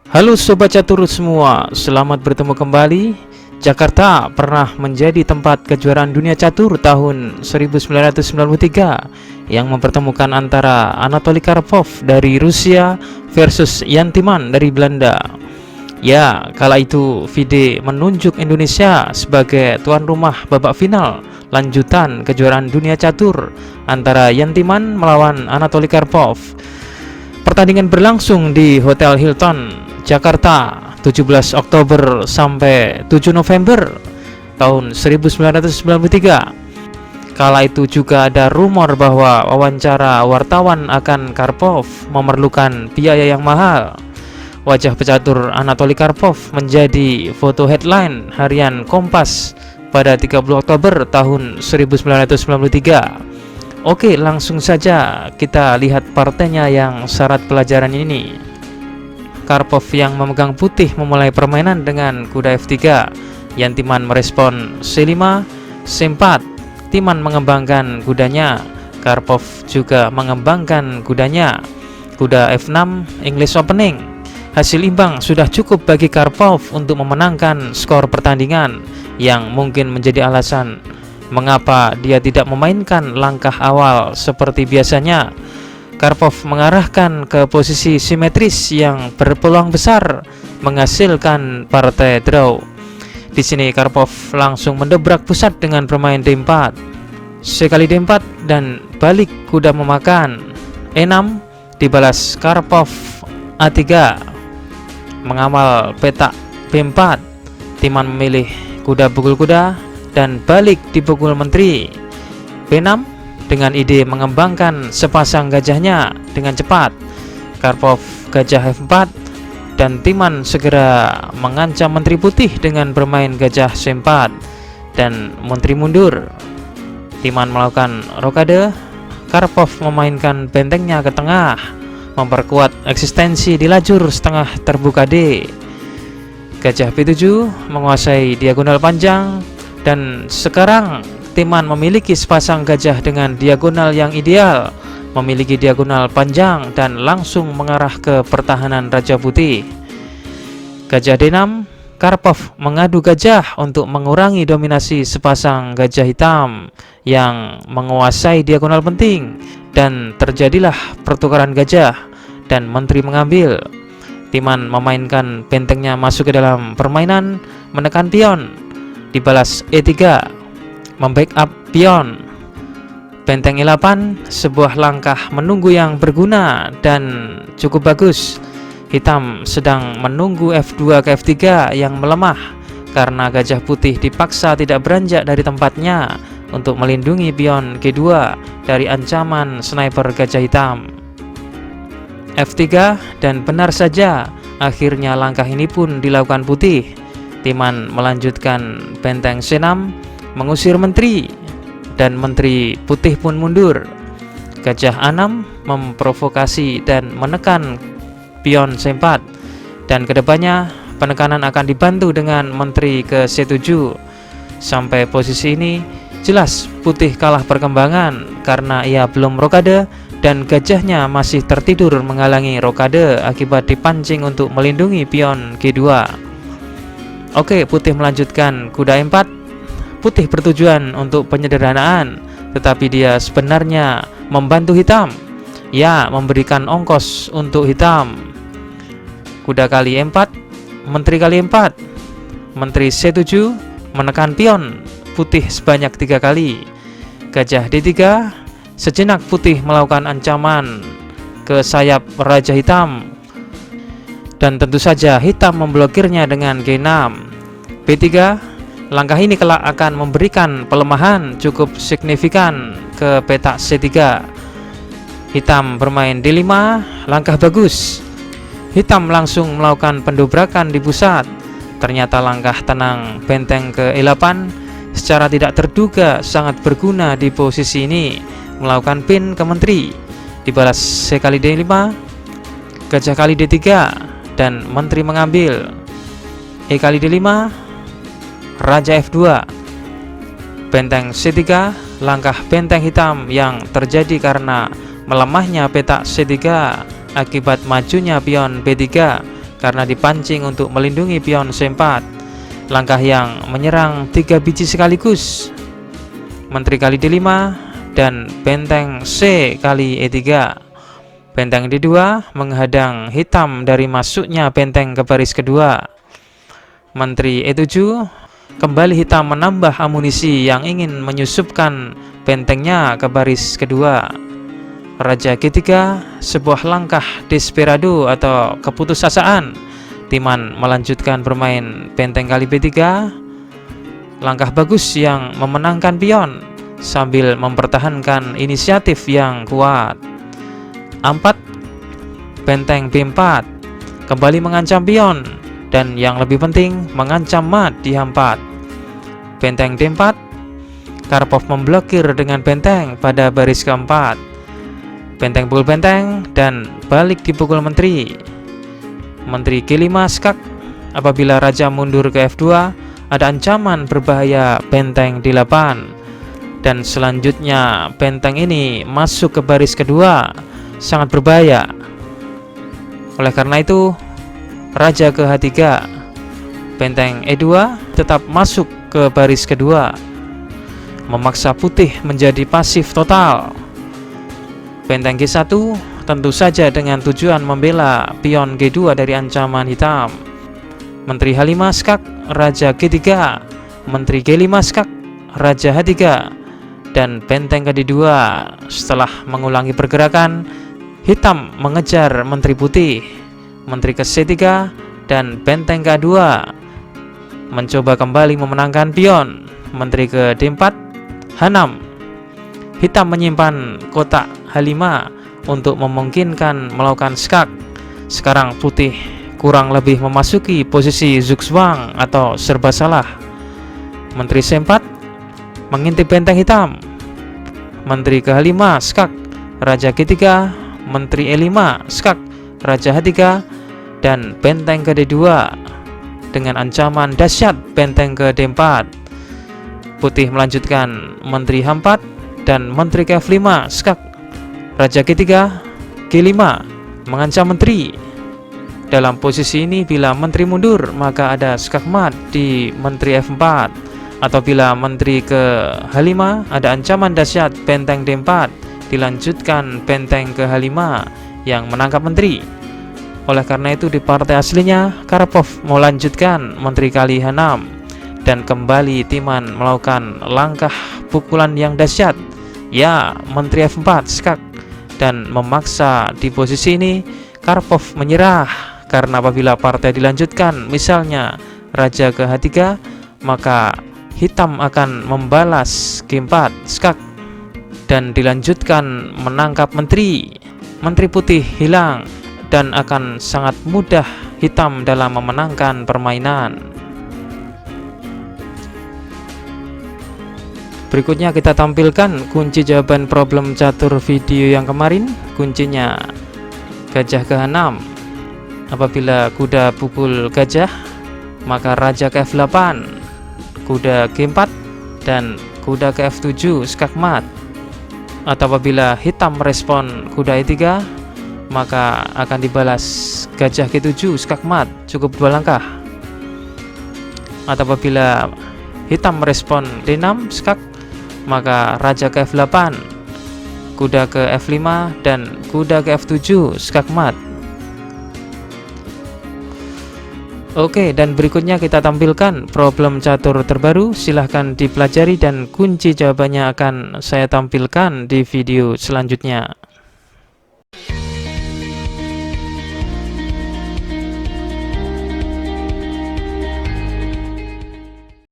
Halo Sobat Catur semua, selamat bertemu kembali. Jakarta pernah menjadi tempat kejuaraan dunia catur tahun 1993 yang mempertemukan antara Anatoly Karpov dari Rusia versus Jan Timman dari Belanda. Ya, kala itu FIDE menunjuk Indonesia sebagai tuan rumah babak final lanjutan kejuaraan dunia catur antara Jan Timman melawan Anatoly Karpov. Pertandingan berlangsung di Hotel Hilton Jakarta 17 Oktober sampai 7 November tahun 1993. Kala itu juga ada rumor bahwa wawancara wartawan akan Karpov memerlukan biaya yang mahal. Wajah pecatur Anatoly Karpov menjadi foto headline harian Kompas pada 30 Oktober tahun 1993. Oke, langsung saja kita lihat partainya yang syarat pelajaran ini. Karpov yang memegang putih memulai permainan dengan kuda F3. Jan Timman merespon C5, C4. Timman mengembangkan kudanya. Karpov juga mengembangkan kudanya. Kuda F6, English opening. Hasil imbang sudah cukup bagi Karpov untuk memenangkan skor pertandingan, yang mungkin menjadi alasan mengapa dia tidak memainkan langkah awal seperti biasanya. Karpov mengarahkan ke posisi simetris yang berpeluang besar menghasilkan partai draw. Di sini Karpov langsung mendobrak pusat dengan bermain D4, sekali D4 dan balik kuda memakan. E6 dibalas Karpov A3, mengamal petak B4. Timman memilih kuda pukul kuda dan balik dipukul menteri. B6 dengan ide mengembangkan sepasang gajahnya dengan cepat. Karpov gajah F4 dan Timman segera mengancam menteri putih dengan bermain gajah C4 dan menteri mundur. Timman melakukan rokade. Karpov memainkan bentengnya ke tengah, memperkuat eksistensi di lajur setengah terbuka D. Gajah B7 menguasai diagonal panjang, dan sekarang Timman memiliki sepasang gajah dengan diagonal yang ideal, memiliki diagonal panjang dan langsung mengarah ke pertahanan Raja Putih. Gajah D6, Karpov mengadu gajah untuk mengurangi dominasi sepasang gajah hitam yang menguasai diagonal penting, dan terjadilah pertukaran gajah dan menteri mengambil. Timman memainkan bentengnya masuk ke dalam permainan, menekan pion, dibalas E3, membackup pion. Benteng E8, sebuah langkah menunggu yang berguna dan cukup bagus. Hitam sedang menunggu F2 ke F3 yang melemah karena gajah putih dipaksa tidak beranjak dari tempatnya untuk melindungi pion G2 dari ancaman sniper gajah hitam. F3, dan benar saja, akhirnya langkah ini pun dilakukan putih. Timman melanjutkan benteng C6, mengusir menteri, dan menteri putih pun mundur. Gajah A6 memprovokasi dan menekan pion C4, dan kedepannya penekanan akan dibantu dengan menteri ke C7. Sampai posisi ini jelas putih kalah perkembangan karena ia belum rokade dan gajahnya masih tertidur menghalangi rokade akibat dipancing untuk melindungi pion G2. Oke, putih melanjutkan kuda E4. Putih bertujuan untuk penyederhanaan, tetapi dia sebenarnya membantu hitam. Ya, memberikan ongkos untuk hitam. Kuda kali E4, menteri kali E4, menteri C7 menekan pion putih sebanyak 3 kali. Gajah D3, sejenak putih melakukan ancaman ke sayap raja hitam, dan tentu saja hitam memblokirnya dengan G6. B3, langkah ini kelak akan memberikan pelemahan cukup signifikan ke petak C3. Hitam bermain D5, langkah bagus. Hitam langsung melakukan pendobrakan di pusat. Ternyata langkah tenang benteng ke E8 secara tidak terduga sangat berguna di posisi ini, melakukan pin ke menteri, dibalas C kali D5, gajah kali D3, dan menteri mengambil. E kali D5, raja F2, benteng C3, langkah benteng hitam yang terjadi karena melemahnya petak C3 akibat majunya pion B3 karena dipancing untuk melindungi pion C4. Langkah yang menyerang 3 biji sekaligus. Menteri kali D5 dan benteng C kali E3. Benteng D2 menghadang hitam dari masuknya benteng ke baris kedua. Menteri E7 kembali hitam menambah amunisi yang ingin menyusupkan bentengnya ke baris kedua. Raja G3, sebuah langkah desperado atau keputusasaan. Timan melanjutkan bermain benteng kali B3. Langkah bagus yang memenangkan pion sambil mempertahankan inisiatif yang kuat. 4. Benteng B4 kembali mengancam pion dan yang lebih penting mengancam mat di H4. Benteng D4, Karpov memblokir dengan benteng pada baris keempat. Benteng pukul benteng dan balik dipukul menteri. Menteri G5 skak. Apabila raja mundur ke F2, ada ancaman berbahaya benteng D8. Dan selanjutnya benteng ini masuk ke baris kedua, sangat berbahaya. Oleh karena itu, raja ke H3, benteng E2 tetap masuk ke baris kedua, memaksa putih menjadi pasif total. Benteng G1 tentu saja dengan tujuan membela pion G2 dari ancaman hitam. Menteri H5 skak, raja G3, menteri G5 skak, raja H3, dan benteng ke D2. Setelah mengulangi pergerakan, hitam mengejar menteri putih. Menteri ke C3 dan benteng ke-2 mencoba kembali memenangkan pion. Menteri ke D4, H6. Hitam menyimpan kotak H5 untuk memungkinkan melakukan skak. Sekarang putih kurang lebih memasuki posisi zugzwang atau serba salah. Menteri C4 mengintip benteng hitam. Menteri ke H5 skak, raja G3, menteri E5 skak, raja H3, dan benteng ke D2 dengan ancaman dahsyat benteng ke D4. Putih melanjutkan menteri H4 dan menteri ke F5 skak, raja G3, G5 mengancam menteri. Dalam posisi ini bila menteri mundur maka ada skak mat di menteri F4, atau bila menteri ke H5 ada ancaman dahsyat benteng D4 dilanjutkan benteng ke H5 yang menangkap menteri. Oleh karena itu di partai aslinya Karpov melanjutkan menteri kali H6 dan kembali Timan melakukan langkah pukulan yang dahsyat, ya menteri F4 skak, dan memaksa di posisi ini Karpov menyerah karena apabila partai dilanjutkan misalnya raja ke H3 maka hitam akan membalas G4 skak dan dilanjutkan menangkap menteri. Menteri putih hilang dan akan sangat mudah hitam dalam memenangkan permainan. Berikutnya kita tampilkan kunci jawaban problem catur video yang kemarin. Kuncinya gajah ke H6. Apabila kuda pukul gajah, maka raja ke F8, kuda G4, dan kuda ke F7 skak mat. Atau apabila hitam merespon kuda E3, maka akan dibalas gajah G7 skak mat, cukup 2 langkah. Atau apabila hitam merespon D6 skak, maka raja ke F8, kuda ke F5, dan kuda ke F7 skak mat. Oke, dan berikutnya kita tampilkan problem catur terbaru. Silahkan dipelajari dan kunci jawabannya akan saya tampilkan di video selanjutnya.